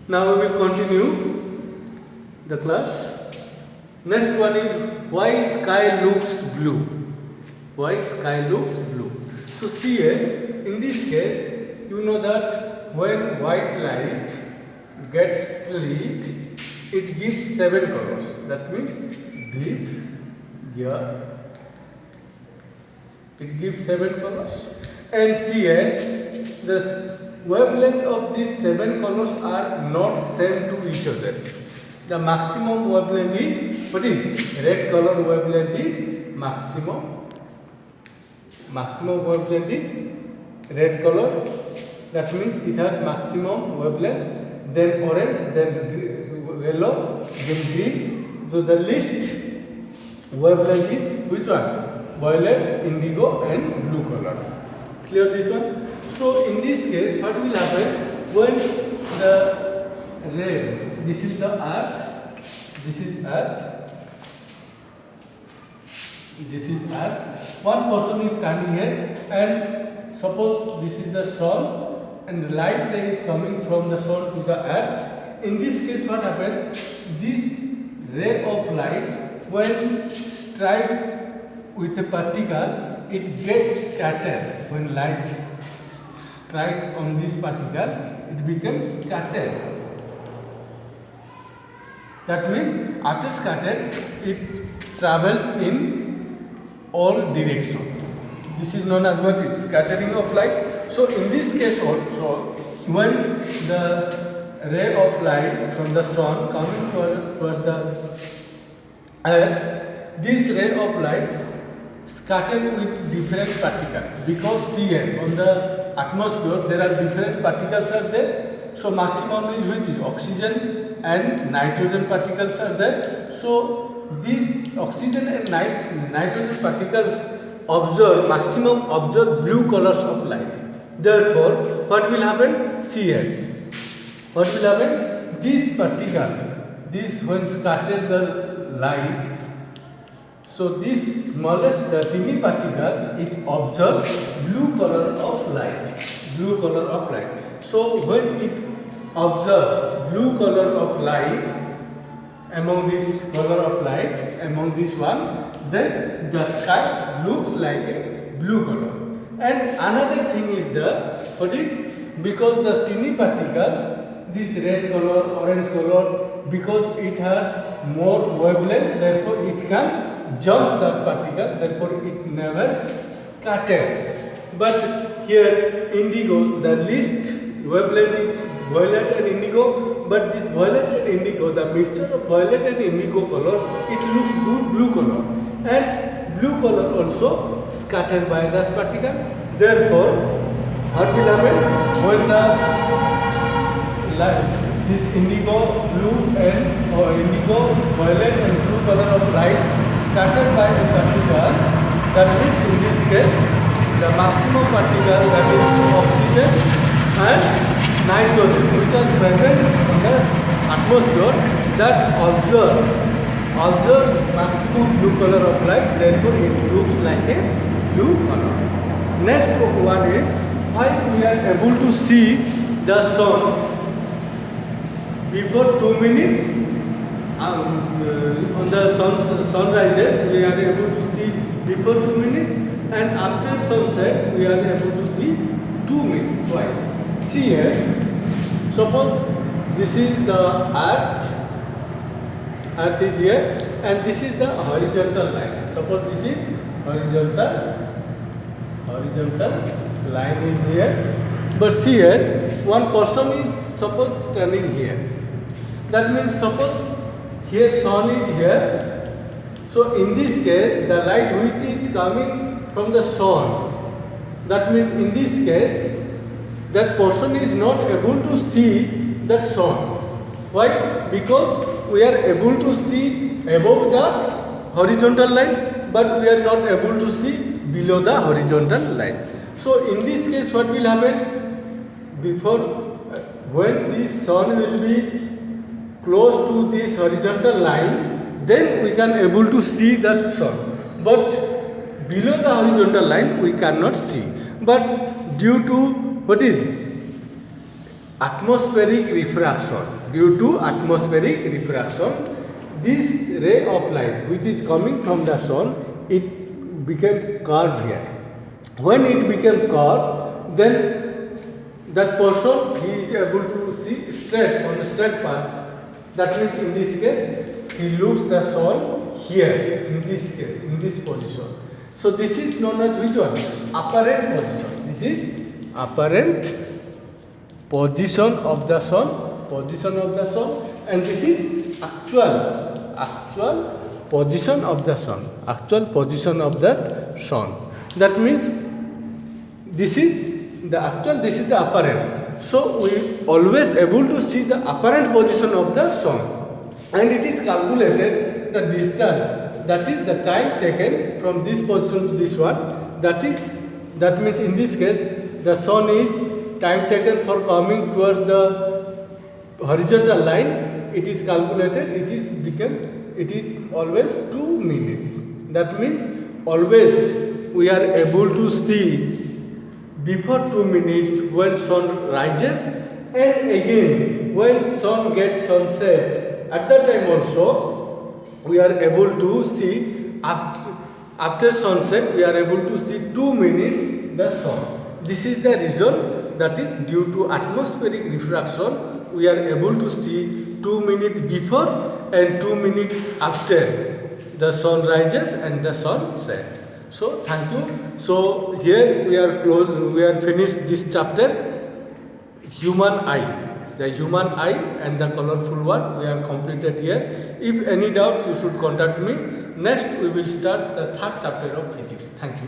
Now we will continue the class. Next one is why sky looks blue. Why sky looks blue. So see here, in this case, you know that when white light gets split, it gives 7 colors. That means deep, here, it gives 7 colors. And see here, the wavelength of these 7 colors are not same to each other. The maximum wavelength is, what is? Red color wavelength is maximum. Maximum wavelength is red color. That means it has maximum wavelength. Then orange, then yellow, then green. So the least wavelength is which one? Violet, indigo and blue color. Clear this one? So in this case, what will happen when the red, this is the earth, this is earth, this is earth. One person is standing here and suppose this is the sun and the light ray is coming from the sun to the earth. In this case, what happens? This ray of light, when strike with a particle, it gets scattered. When light strike on this particle, it becomes scattered. That means after scattered, it travels in all directions. This is known as what is scattering of light. So in this case also, when the ray of light from the sun coming towards the earth, this ray of light scattered with different particles, because see here on the atmosphere there are different particles are there. So maximum is which is oxygen and nitrogen particles are there. So these oxygen and nitrogen particles maximum absorb blue colors of light. Therefore, what will happen? See here. What will happen? This particle, this when scattered the light, so this smallest, the tiny particles, it absorbs blue color of light. Blue color of light. So when it absorbs blue color of light among this color of light, among this one, then the sky looks like a blue color. And another thing is that, what is? Because the tiny particles, this red color, orange color, because it has more wavelength, therefore it can jump that particle, therefore it never scattered. But here indigo, the least wavelength is violet and indigo, but this violet and indigo, the mixture of violet and indigo color, it looks blue color, and blue color also scattered by this particle. Therefore, what will happen when the light, this indigo, blue and indigo, violet and blue color of light scattered by the particle, that means in this case the maximum particle, that is oxygen and nitrogen, which are present in the atmosphere, that observe maximum blue color of light, therefore it looks like a blue color. Next one is why we are able to see the sun before 2 minutes. On the sun rises, we are able to see before 2 minutes, and after sunset, we are able to see 2 minutes. Why? See here, suppose this is the earth is here, and this is the horizontal line. Suppose this is horizontal line is here, but see here, one person is suppose standing here. That means suppose here sun is here, so in this case the light which is coming from the sun, that means in this case that person is not able to see the sun. Why? Because we are able to see above the horizontal line, but we are not able to see below the horizontal line. So in this case, what will happen? Before, when this sun will be close to this horizontal line, then we can able to see that sun. But below the horizontal line, we cannot see. But due to what is atmospheric refraction. Due to atmospheric refraction, this ray of light which is coming from the sun, it became curved here. When it became curved, then that person he is able to see straight on the straight path. That means in this case he looks the sun here in this case, in this position. So this is known as which one? Apparent position. This is apparent position of the sun, and this is actual position of the sun, That means this is the actual, this is the apparent. So we always able to see the apparent position of the sun, and it is calculated the distance, that is the time taken from this position to this one. That means in this case the sun is time taken for coming towards the horizontal line. It is calculated. It is always 2 minutes. That means always we are able to see before 2 minutes when sun rises, and again when sun gets sunset. At that time also we are able to see after sunset. We are able to see 2 minutes the sun. This is the reason, that is due to atmospheric refraction we are able to see 2 minutes before and 2 minutes after the sun rises and the sun sets. So thank you. So here we are finished this chapter, human eye. The human eye and the colorful world we are completed here. If any doubt, you should contact me. Next we will start the third chapter of physics. Thank you.